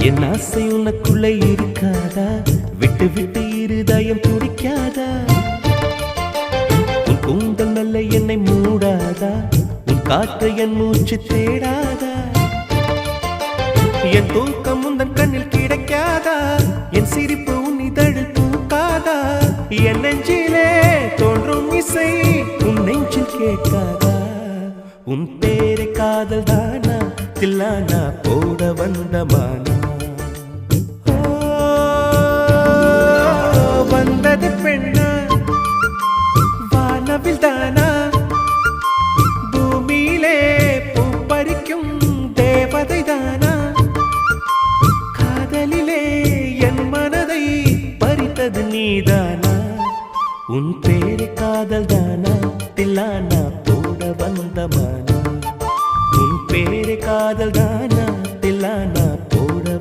என் ஆசை உனக்குள்ளே இருக்காதா? விட்டு விட்டு இருதயம் துடிக்காதா? உன் கூந்தல் நல்ல என்னை மூடாதா? உன் காற்று என் மூச்சு தேடாதா? என் தூக்கம் உந்தன் கண்ணில் கிடைக்காதா? என் சிரிப்பு உன் இதழில் தூக்காதா? என் நெஞ்சிலே தோன்றும் இசை உன் நெஞ்சில் கேட்காதா? உன் பேரை காதல் தானா தில்லானா போட வந்த மானா? வந்தது பெண்ணா வானவில் தானா? பூமியிலே பூ பறிக்கும் தேவதை தானா? காதலிலே என் மனதை பறித்தது நீதானா? உன் பேரை காதல் தானா தில்லானா போட வந்த மானா? உன் பேரை காதல் தானா